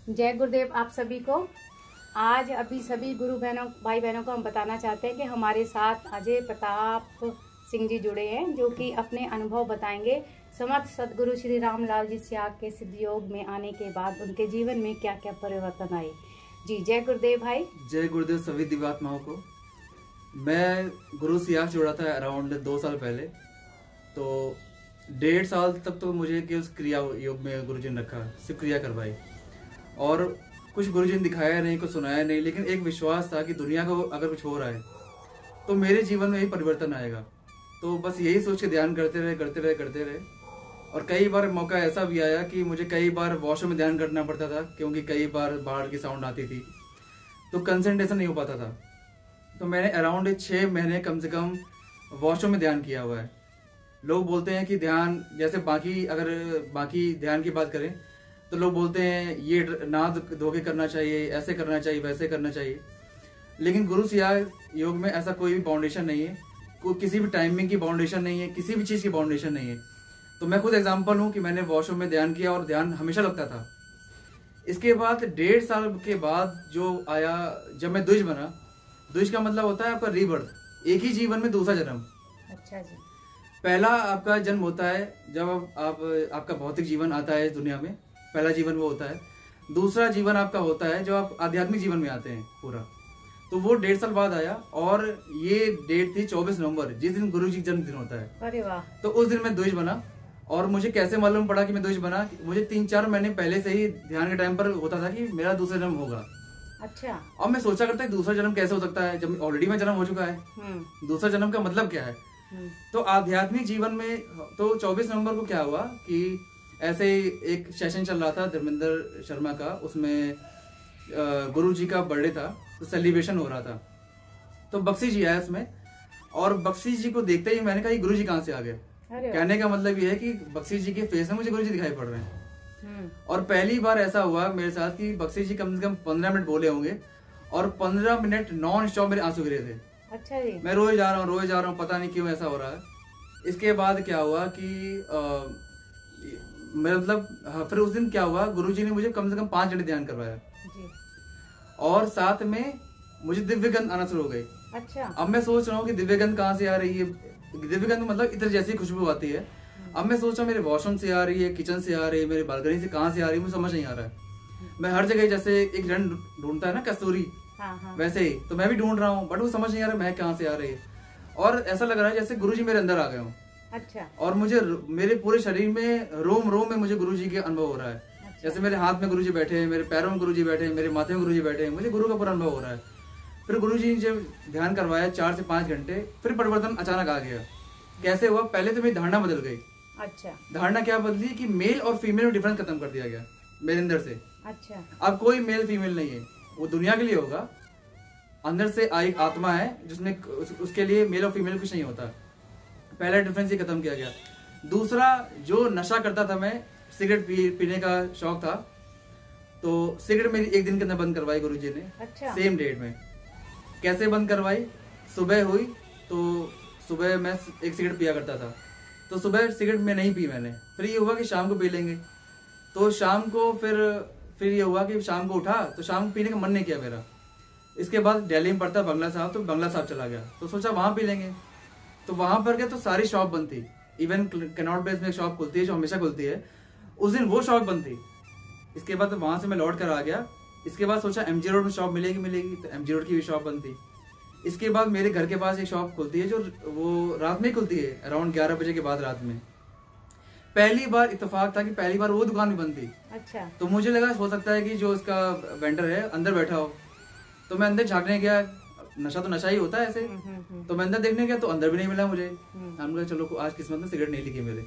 जय गुरुदेव आप सभी को। आज अभी सभी गुरु बहनों भाई बहनों को हम बताना चाहते हैं कि हमारे साथ अजय प्रताप सिंह जी जुड़े हैं, जो कि अपने अनुभव बताएंगे समर्थ सदगुरु श्री रामलाल जी स्याग के सिद्ध योग में आने के बाद उनके जीवन में क्या क्या परिवर्तन आए। जी जय गुरुदेव भाई। जय गुरुदेव सभी दिव्यात्माओं को। मैं गुरु स्याग जुड़ा था अराउंड 2 साल पहले, तो 1.5 साल तक तो मुझे केवल क्रिया योग में गुरुजी ने रखा, सिर्फ क्रिया करवाई और कुछ गुरुजी ने दिखाया नहीं, कुछ सुनाया नहीं, लेकिन एक विश्वास था कि दुनिया को अगर कुछ हो रहा है तो मेरे जीवन में ही परिवर्तन आएगा। तो बस यही सोच के ध्यान करते रहे और कई बार मौका ऐसा भी आया कि मुझे कई बार वॉशरूम में ध्यान करना पड़ता था, क्योंकि कई बार बाढ़ की साउंड आती थी तो कंसंट्रेशन नहीं हो पाता था। तो मैंने अराउंड 6 महीने कम से कम वॉशरूम में ध्यान किया हुआ है। लोग बोलते हैं कि ध्यान जैसे बाकी ध्यान की बात करें तो लोग बोलते हैं ये नाद धो के करना चाहिए, ऐसे करना चाहिए, वैसे करना चाहिए, लेकिन गुरु स्याग योग में ऐसा कोई भी बाउंडेशन नहीं है, किसी भी टाइमिंग की बाउंडेशन नहीं है, किसी भी चीज की बाउंडेशन नहीं है। तो मैं खुद एग्जांपल हूं कि मैंने वॉशरूम में ध्यान किया और ध्यान हमेशा लगता था। इसके बाद 1.5 साल के बाद जो आया, जब मैं द्विज बना, द्विज का मतलब होता है आपका रीबर्थ, एक ही जीवन में दूसरा जन्म। अच्छा जी। पहला आपका जन्म होता है जब आपका भौतिक जीवन आता है इस दुनिया में, पहला जीवन वो होता है। दूसरा जीवन आपका होता है जो आप आध्यात्मिक जीवन में आते हैं पूरा। तो वो 1.5 साल बाद आया और ये डेट थी 24 नवंबर, जिस दिन गुरु जी जन्मदिन होता है। अरे वाह। तो उस दिन मैं द्विज बना। और मुझे कैसे मालूम पड़ा कि मैं द्विज बना? मुझे 3-4 महीने पहले से ही ध्यान के टाइम पर होता था कि मेरा दूसरा जन्म होगा। अच्छा। अब मैं सोचा करता है दूसरा जन्म कैसे हो सकता है जब ऑलरेडी मैं जन्म हो चुका है। दूसरा जन्म का मतलब क्या है? तो आध्यात्मिक जीवन में तो 24 नवंबर को क्या हुआ कि ऐसे एक सेशन चल रहा था धर्मेंद्र शर्मा का, उसमें गुरु जी का बर्थडे था, तो सेलिब्रेशन हो रहा था। तो बख्शी जी आया उसमें, और बख्शी जी को देखते ही मैंने कहा ये गुरु जी कहाँ से आ गए। कहने का मतलब ये है कि बख्शी जी के फेस में मुझे गुरु जी दिखाई पड़ रहे हैं। और पहली बार ऐसा हुआ मेरे साथ कि बख्शी जी कम से कम 15 मिनट बोले होंगे और 15 मिनट नॉन स्टॉप मेरे आंसू गिरे थे। अच्छा जी। मैं रोए जा रहा हूँ, पता नहीं क्यों ऐसा हो रहा है। इसके बाद क्या हुआ कि फिर उस दिन क्या हुआ, गुरुजी ने मुझे कम से कम 5 घंटे ध्यान करवाया जी। और साथ में मुझे दिव्यगंध आना शुरू हो गई। अच्छा। अब मैं सोच रहा हूँ कि दिव्यगंध कहाँ से आ रही है। दिव्यगंध मतलब इत्र जैसी खुशबू आती है। अब मैं सोच रहा हूँ मेरे वॉशरूम से आ रही है, किचन से आ रही है, मेरे बालकनी से कहाँ से आ रही है, मुझे समझ नहीं आ रहा है। मैं हर जगह जैसे एक जन ढूंढता है ना कस्तूरी, वैसे ही तो मैं भी ढूंढ रहा हूँ, बट वो समझ नहीं आ रहा मैं कहाँ से आ रही है। और ऐसा लग रहा है जैसे गुरुजी मेरे अंदर आ गए हों। अच्छा। और मुझे मेरे पूरे शरीर में रोम में मुझे गुरुजी के अनुभव हो रहा है। अच्छा। जैसे मेरे हाथ में गुरुजी बैठे हैं, मेरे पैरों में गुरुजी बैठे हैं, मेरे माथे में गुरुजी बैठे हैं, मुझे गुरु का पूरा अनुभव हो रहा है। फिर गुरुजी ने जब ध्यान करवाया 4 से 5 घंटे, फिर परिवर्तन अचानक आ गया। कैसे हुआ? पहले तो मेरी धारणा बदल गई। अच्छा। धारणा क्या बदली कि मेल और फीमेल में डिफरेंस खत्म कर दिया गया मेरे अंदर से। अच्छा। अब कोई मेल फीमेल नहीं है, वो दुनिया के लिए होगा। अंदर से एक आत्मा है जिसमें उसके लिए मेल और फीमेल कुछ नहीं होता। पहला डिफरेंस ही खत्म किया गया। दूसरा, जो नशा करता था मैं, सिगरेट पीने का शौक था, तो सिगरेट मेरी एक दिन के अंदर बंद करवाई गुरुजी ने। अच्छा। सेम डेट में। कैसे बंद करवाई? सुबह हुई तो सुबह मैं एक सिगरेट पिया करता था, तो सुबह सिगरेट में नहीं पी मैंने। फिर ये हुआ कि शाम को पी लेंगे, तो शाम को फिर ये हुआ कि शाम को उठा तो शाम को पीने का मन नहीं किया मेरा। इसके बाद दिल्ली में पड़ता बंगला साहब, तो बंगला साहब चला गया, तो सोचा वहां पी लेंगे। तो वहां पर गया तो सारी शॉप बंद थी। इवन कैनॉट प्लेस में एक शॉप खुलती है जो हमेशा खुलती है, उस दिन वो शॉप बंद थी। इसके बाद तो वहां से मैं लौट कर आ गया। इसके बाद सोचा MG रोड में शॉप मिलेगी, तो MG रोड की भी शॉप बंद थी। इसके बाद मेरे घर के पास एक शॉप खुलती है जो वो रात में खुलती है, अराउंड 11 बजे के बाद रात में। पहली बार इत्तेफाक था कि पहली बार वो दुकान भी बंद थी। अच्छा। तो मुझे लगा हो सकता है कि जो उसका वेंडर है अंदर बैठा हो, तो मैं अंदर झांकने गया। नशा तो नशा ही होता है ऐसे। तो मैं अंदर देखने गया तो अंदर भी नहीं मिला मुझे। हम कहा चलो आज किस्मत में सिगरेट नहीं लिखी मेरे।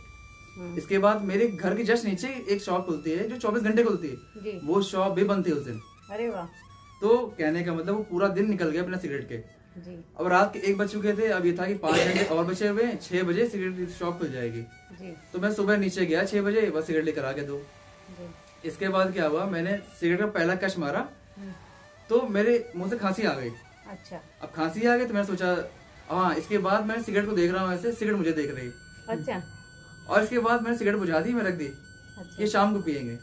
इसके बाद मेरे घर के जस्ट नीचे एक शॉप खुलती है जो 24 घंटे खुलती है, वो शॉप भी बंद थी उस दिन। अरे वाह। तो कहने का मतलब वो पूरा दिन निकल गया बिना सिगरेट के जी। अब रात के 1 बज चुके थे। अब ये था कि 5 घंटे और बचे हुए, 6 बजे सिगरेट शॉप खुल जाएगी जी। तो मैं सुबह नीचे गया 6 बजे, बस सिगरेट लेकर आ गया 2। इसके बाद क्या हुआ, मैंने सिगरेट का पहला कश मारा तो मेरे मुंह से खांसी आ गई। अच्छा। अब खांसी आ गई तो मैंने सोचा हाँ। इसके बाद मैं सिगरेट को देख रहा हूँ ऐसे, सिगरेट मुझे देख रही। अच्छा। और इसके बाद मैंने सिगरेट बुझा दी, मैं रख दी। अच्छा। ये शाम को पियेंगे।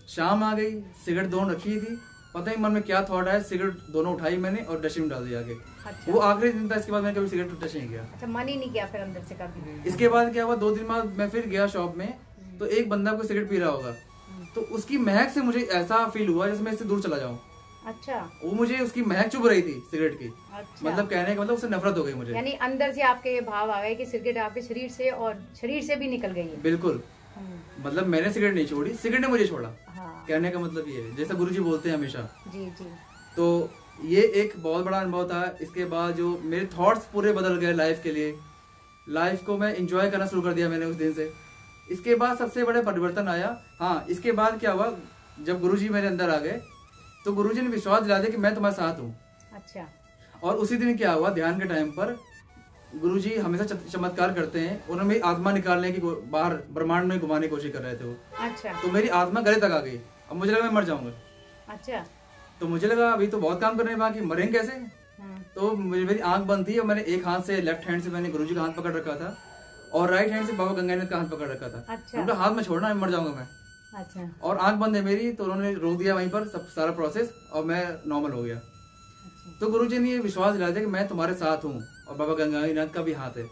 शाम आ गई, सिगरेट दोनों रखी थी, पता ही मन में क्या थॉट आया, सिगरेट दोनों उठाई मैंने और डस्टबिन डाल दिया आगे। अच्छा। वो आखिरी दिन था, इसके बाद मैंने कभी सिगरेट टच नहीं किया। अच्छा, मन ही नहीं किया फिर अंदर से कभी? इसके बाद क्या हुआ, 2 दिन बाद मैं फिर गया शॉप में, तो एक बंदा कोई सिगरेट पी रहा होगा, तो उसकी महक से मुझे ऐसा फील हुआ जैसे मैं इससे दूर चला जाऊं। अच्छा। वो मुझे उसकी महक चुभ रही थी सिगरेट की। अच्छा। मतलब कहने का मतलब उससे नफरत हो गई मुझे। यानी अंदर से आपके ये भाव आ गए कि सिगरेट आपके शरीर से और शरीर से भी निकल गई है। बिल्कुल। मतलब मैंने सिगरेट नहीं छोड़ी, सिगरेट ने मुझे छोड़ा। हाँ। कहने का मतलब ये है, जैसा गुरुजी बोलते हैं हमेशा। जी जी। तो ये एक बहुत बड़ा अनुभव था। इसके बाद जो मेरे थॉट्स पूरे बदल गए लाइफ के लिए, लाइफ को मैं एंजॉय करना शुरू कर दिया मैंने उस दिन से। इसके बाद सबसे बड़ा परिवर्तन आया। हाँ, इसके बाद क्या हुआ, जब गुरुजी मेरे अंदर आ गए तो गुरुजी ने विश्वास दिला दिया कि मैं तुम्हारे साथ हूँ। अच्छा। और उसी दिन क्या हुआ, ध्यान के टाइम पर गुरुजी हमेशा चमत्कार करते हैं। उन्होंने मेरी आत्मा निकालने की बाहर ब्रह्मांड में घुमाने की कोशिश कर रहे थे वो। अच्छा। तो मेरी आत्मा गले तक आ गई। अब मुझे लगा मैं मर जाऊंगा। अच्छा। तो मुझे लगा अभी तो बहुत काम करने बाकी, मरेंगे कैसे। तो मेरी आंख बंद थी और मैंने एक हाथ से, लेफ्ट हैंड से मैंने गुरुजी का हाथ पकड़ रखा था और राइट हैंड से बाबा गंगानाथ का हाथ पकड़ रखा था। अच्छा। उनका हाथ में छोड़ना, मर जाऊंगा मैं। अच्छा। और आंख बंद है मेरी, तो उन्होंने रोक दिया वहीं पर सब सारा प्रोसेस और मैं नॉर्मल हो गया। अच्छा। तो गुरुजी ने ये विश्वास दिलाया कि मैं तुम्हारे साथ हूँ और बाबा गंगानाथ का भी हाथ है।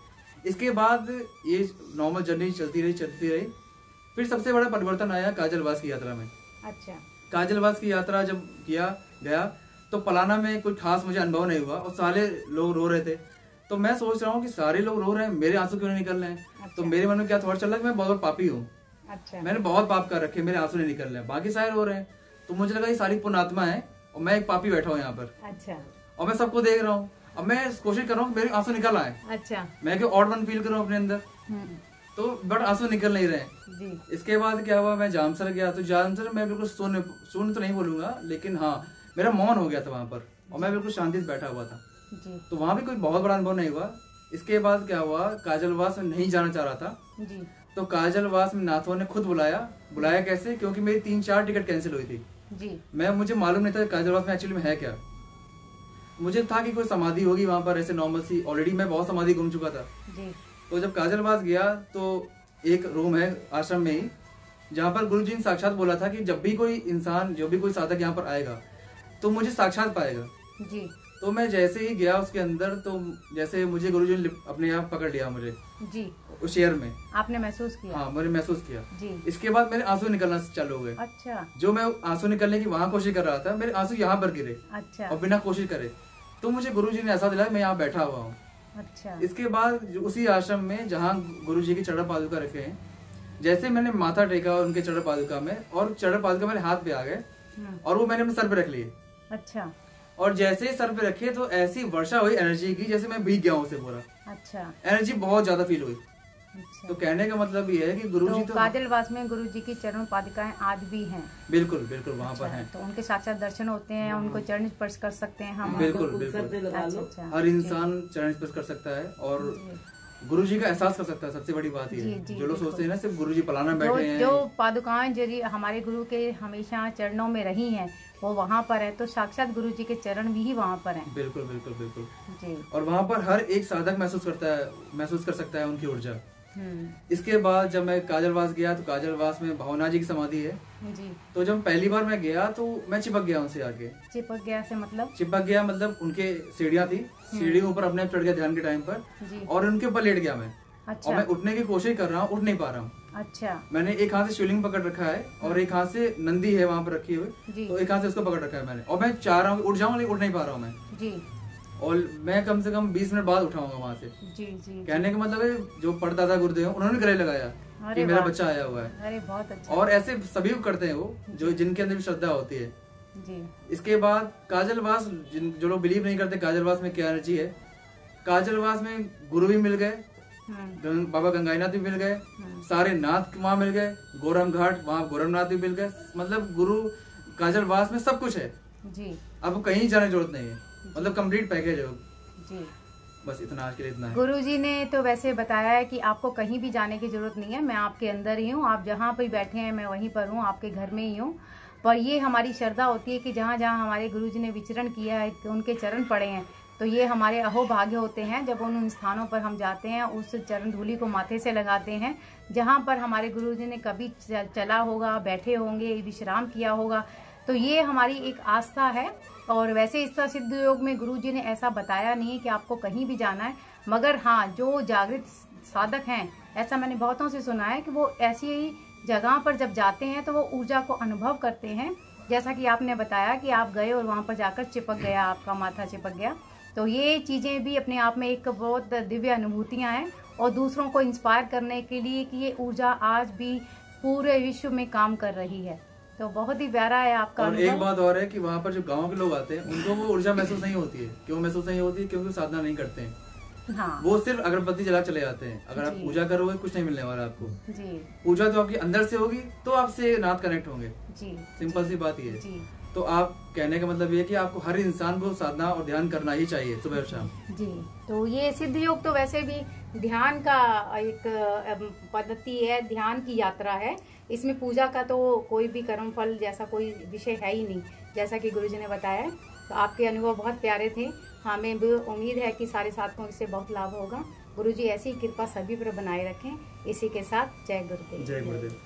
इसके बाद ये नॉर्मल जर्नी चलती रही। फिर सबसे बड़ा परिवर्तन आया काजलवास की यात्रा में। अच्छा। काजलवास की यात्रा जब किया गया तो पलाना में कोई खास मुझे अनुभव नहीं हुआ और सारे लोग रो रहे थे। तो मैं सोच रहा हूँ कि सारे लोग रो रहे हैं, मेरे आंसू क्यों नहीं निकल रहे हैं। अच्छा। तो मेरे मन में क्या थॉट चल रहा है कि मैं बहुत पापी हूँ। अच्छा। मैंने बहुत पाप कर रखे, मेरे आंसू नहीं निकल रहे हैं, बाकी सारे रो रहे हैं। तो मुझे लगा ये सारी पुण्यात्मा है और मैं एक पापी बैठा हूँ यहाँ पर। अच्छा। और मैं सबको देख रहा हूँ। अब मैं कोशिश कर रहा हूँ मेरे आंसू निकल आए। अच्छा। मैं क्यों ऑड वन फील करूँ अपने अंदर, तो बट आंसू निकल नहीं रहे जी। इसके बाद क्या हुआ, मैं जामसर गया। तो जामसर मैं बिल्कुल शून्य तो नहीं बोलूंगा, लेकिन हाँ मेरा मौन हो गया था वहां पर और मैं बिल्कुल शांति से बैठा हुआ था जी। तो वहां भी कोई बहुत बड़ा अनुभव नहीं हुआ। इसके बाद क्या हुआ, काजलवास में नहीं जाना चाह रहा था जी। तो काजलवास में नाथों ने खुद बुलाया कैसे, क्योंकि मेरी 3-4 टिकट कैंसिल हुई थी जी। मुझे मालूम नहीं था काजलवास में एक्चुअली में है क्या। मुझे था कि कोई समाधि होगी वहां पर ऐसे नॉर्मल सी, ऑलरेडी मैं बहुत समाधि घूम चुका था जी। तो जब काजलवास गया तो एक रूम है आश्रम में ही, जहाँ पर गुरुजी ने साक्षात बोला था कि जब भी कोई इंसान, जो भी कोई साधक यहाँ पर आएगा तो मुझे साक्षात पाएगा जी। तो मैं जैसे ही गया उसके अंदर, तो जैसे मुझे गुरुजी ने अपने आप पकड़ लिया मुझे जी उस शेयर में। आपने महसूस किया? हाँ, मैंने महसूस किया जी। इसके बाद मेरे आंसू निकलना चालू हो गए। अच्छा। जो मैं आंसू निकलने की वहाँ कोशिश कर रहा था, मेरे आंसू यहाँ पर गिरे। अच्छा। और बिना कोशिश करे। तो मुझे गुरुजी ने ऐसा दिलाया मैं यहाँ बैठा हुआ हूँ। अच्छा। इसके बाद उसी आश्रम में जहाँ गुरुजी की चरण पादुका रखे हैं, जैसे मैंने माथा टेका उनके चरण पादुका में, और चरण पादुका मेरे हाथ पे आ गए और वो मैंने अपने सर पे रख लिए। अच्छा। और जैसे ही सर पे रखे तो ऐसी वर्षा हुई एनर्जी की जैसे मैं भीग गया हूँ उसे पूरा। अच्छा। एनर्जी बहुत ज्यादा फील हुई। अच्छा। तो कहने का मतलब ये है कि गुरुजी तो काजलवास में गुरुजी की चरण पादुकाएं आज भी हैं। बिल्कुल बिल्कुल वहाँ पर हैं। तो उनके साक्षात दर्शन होते हैं, उनको चरण स्पर्श कर सकते हैं हम। बिल्कुल बिल्कुल। अच्छा। हर इंसान चरण स्पर्श कर सकता है और गुरुजी का एहसास कर सकता है। सबसे बड़ी बात ये है, जो लोग सोचते हैं ना सिर्फ गुरुजी पलाना बैठे हैं। जो पादुकाएं जो हमारे गुरु के हमेशा चरणों में रही हैं वो वहाँ पर है, तो साक्षात गुरुजी के चरण भी वहाँ पर हैं। बिल्कुल बिल्कुल बिल्कुल जी। और वहाँ पर हर एक साधक महसूस कर सकता है उनकी ऊर्जा। इसके बाद जब मैं काजलवास गया तो काजलवास में भावना जी की समाधि है जी। तो जब पहली बार मैं गया तो मैं चिपक गया उनसे आगे। चिपक गया से मतलब? चिपक गया मतलब उनके सीढ़ियाँ थी, सीढ़ी ऊपर अपने चढ़ गया ध्यान के टाइम पर और उनके ऊपर लेट गया मैं। अच्छा। और मैं उठने की कोशिश कर रहा हूँ, उठ नहीं पा रहा हूँ। अच्छा। मैंने एक हाथ से शिवलिंग पकड़ रखा है और एक हाथ से नंदी है वहाँ पर रखी हुई, तो एक हाथ से उसको पकड़ रखा है मैंने, और मैं चाह रहा हूँ उठ जाऊँ लेकिन उठ नहीं पा रहा हूँ मैं जी। और मैं कम से कम 20 मिनट बाद उठाऊंगा वहाँ से जी जी। कहने का मतलब है जो परदादा गुरुदेव उन्होंने गले लगाया कि मेरा बच्चा आया हुआ है। अरे बहुत अच्छा। और ऐसे सभी करते हैं वो जो जिनके अंदर भी श्रद्धा होती है जी। इसके बाद काजलवास, जो लोग बिलीव नहीं करते काजलवास में क्या एनर्जी है, काजलवास में गुरु भी मिल गए, बाबा गंगानाथ भी मिल गए, सारे नाथ वहाँ मिल गए, गोरम घाट वहाँ गोरमनाथ भी मिल गए। मतलब गुरु काजलवास में सब कुछ है जी। आपको कहीं जाने की जरूरत नहीं है, मतलब कंप्लीट पैकेज है जी। बस इतना आज के लिए इतना है। गुरुजी ने तो वैसे बताया है कि आपको कहीं भी जाने की जरूरत नहीं है, मैं आपके अंदर ही हूँ, आप जहाँ पे बैठे हैं मैं वहीं पर हूँ, आपके घर में ही हूँ। पर ये हमारी श्रद्धा होती है कि जहाँ जहाँ हमारे गुरुजी ने विचरण किया है, उनके चरण पड़े हैं, तो ये हमारे अहोभाग्य होते हैं जब उन स्थानों पर हम जाते हैं, उस चरण धूलि को माथे से लगाते हैं जहाँ पर हमारे गुरुजी ने कभी चला होगा, बैठे होंगे, विश्राम किया होगा। तो ये हमारी एक आस्था है। और वैसे इस सिद्ध योग में गुरुजी ने ऐसा बताया नहीं है कि आपको कहीं भी जाना है, मगर हाँ, जो जागृत साधक हैं, ऐसा मैंने बहुतों से सुना है कि वो ऐसी ही जगह पर जब जाते हैं तो वो ऊर्जा को अनुभव करते हैं। जैसा कि आपने बताया कि आप गए और वहाँ पर जाकर चिपक गया, आपका माथा चिपक गया। तो ये चीज़ें भी अपने आप में एक बहुत दिव्य अनुभूतियाँ हैं और दूसरों को इंस्पायर करने के लिए कि ये ऊर्जा आज भी पूरे विश्व में काम कर रही है। तो बहुत ही प्यारा है आपका और एक बात और है कि वहाँ पर जो गांव के लोग आते हैं उनको वो ऊर्जा महसूस नहीं होती है। क्यों महसूस नहीं होती है? क्योंकि वो साधना नहीं करते हैं। हाँ। वो सिर्फ अगरबत्ती जला चले जाते हैं। अगर आप पूजा करोगे कुछ नहीं मिलने वाला आपको जी। पूजा तो आपकी अंदर से होगी तो आपसे नाथ कनेक्ट होंगे जी। सिंपल सी बात ये है। तो आप कहने का मतलब ये है कि आपको हर इंसान को साधना और ध्यान करना ही चाहिए सुबह और शाम जी। तो ये सिद्ध योग तो वैसे भी ध्यान का एक पद्धति है, ध्यान की यात्रा है। इसमें पूजा का तो कोई भी कर्म फल जैसा कोई विषय है ही नहीं, जैसा कि गुरुजी ने बताया। तो आपके अनुभव बहुत प्यारे थे। हमें भी उम्मीद है कि सारे साधकों से बहुत लाभ होगा। गुरुजी ऐसी कृपा सभी पर बनाए रखें। इसी के साथ जय गुरुदेव। जय गुरुदेव।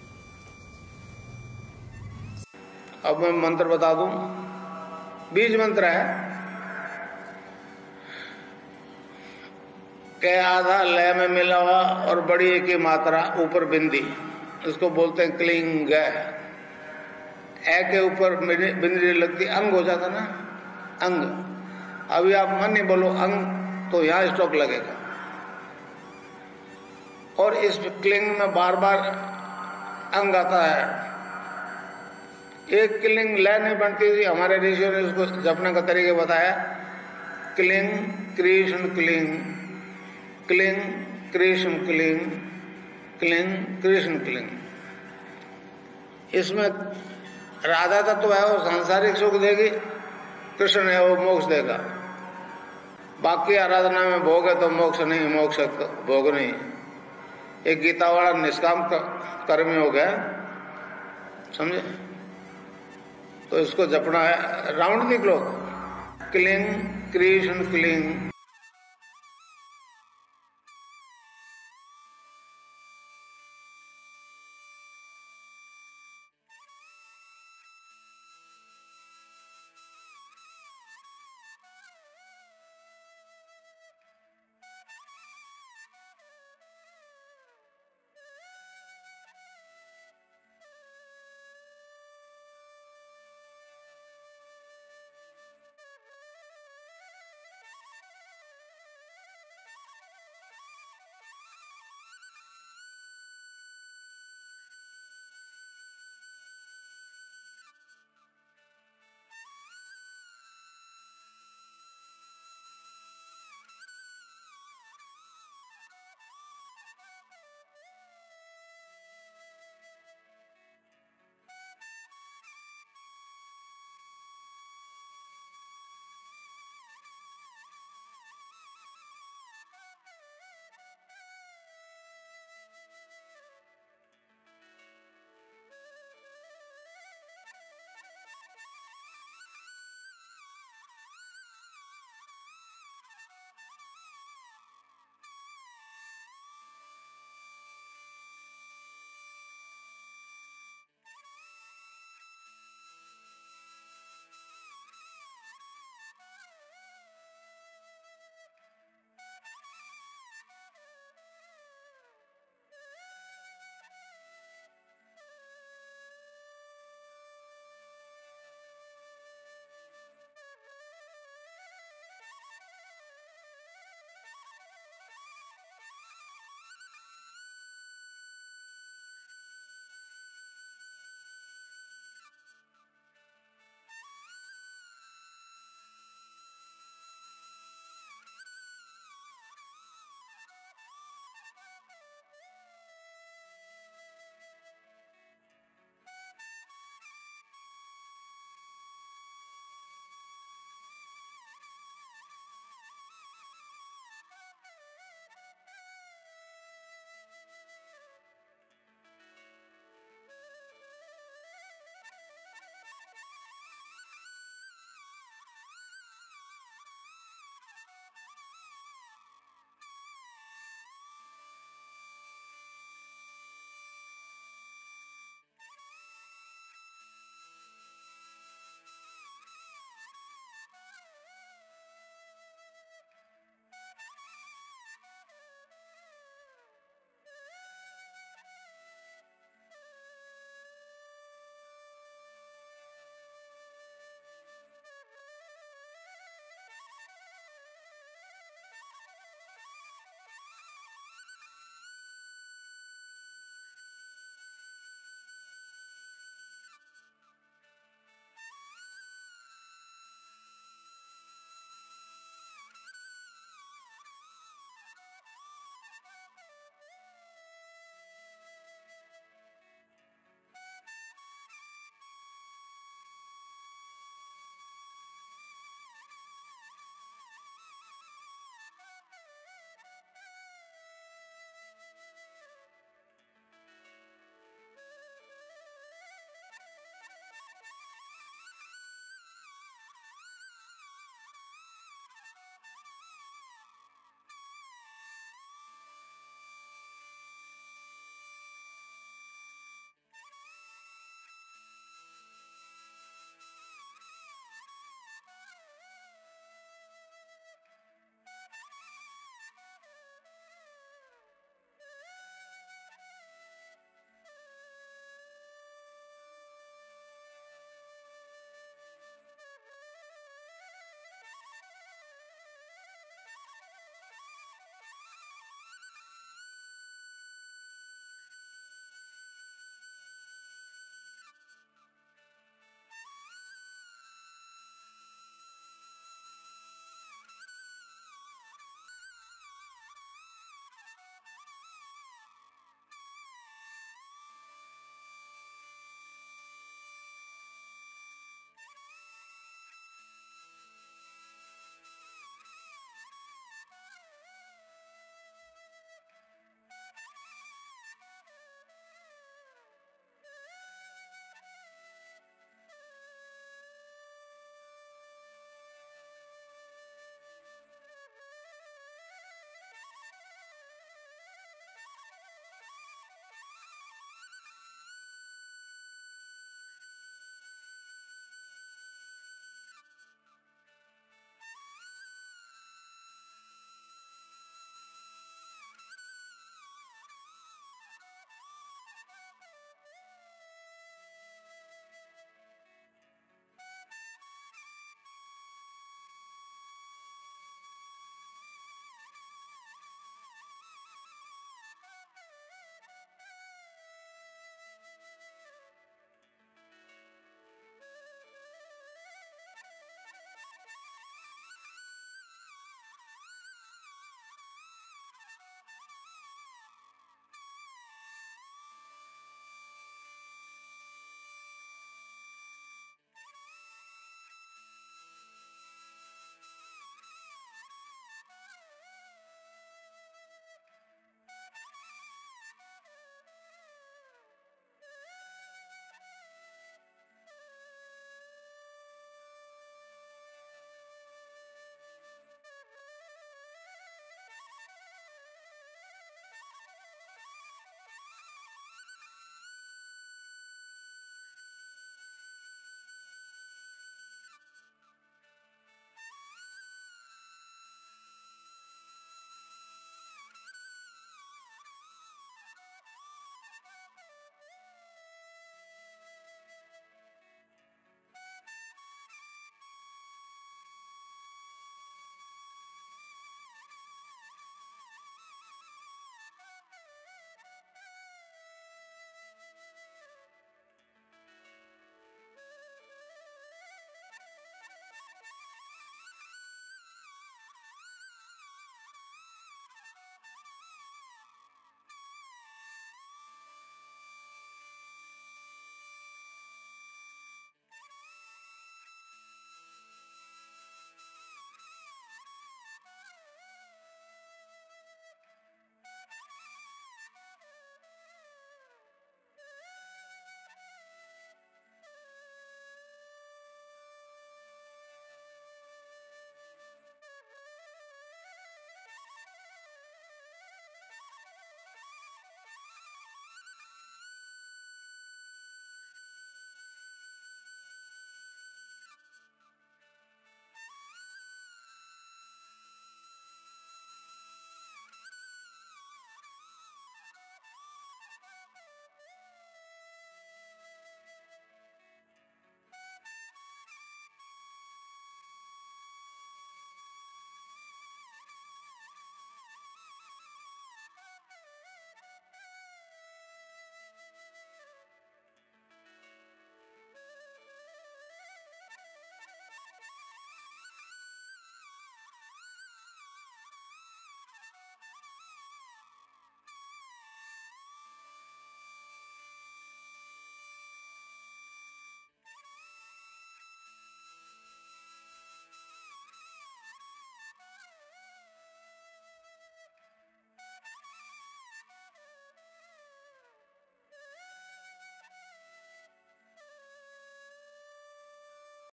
अब मैं मंत्र बता दूं। बीज मंत्र है के आधा लय में मिला हुआ और बड़ी एक ही मात्रा ऊपर बिंदी, इसको बोलते हैं क्लिंग। ए के ऊपर बिंदी लगती, अंग हो जाता ना, अंग। अभी आप मन नहीं बोलो अंग तो यहां स्टॉक लगेगा। और इस क्लिंग में बार बार अंग आता है। एक क्लिंग लय नहीं बनती थी, हमारे ऋषियों ने उसको जपने का तरीका बताया। Cling Krishna cling, cling Krishna cling, cling Krishna cling. इसमें राधा तत्व है, वो सांसारिक सुख देगी, कृष्ण है वो मोक्ष देगा। बाकी आराधना में भोग है तो मोक्ष नहीं, मोक्ष भोग नहीं। एक गीता वाला निष्काम कर्मी हो गया, समझे? तो इसको जपना है। राउंड निकलो, क्लिंग कृष्ण क्लिंग।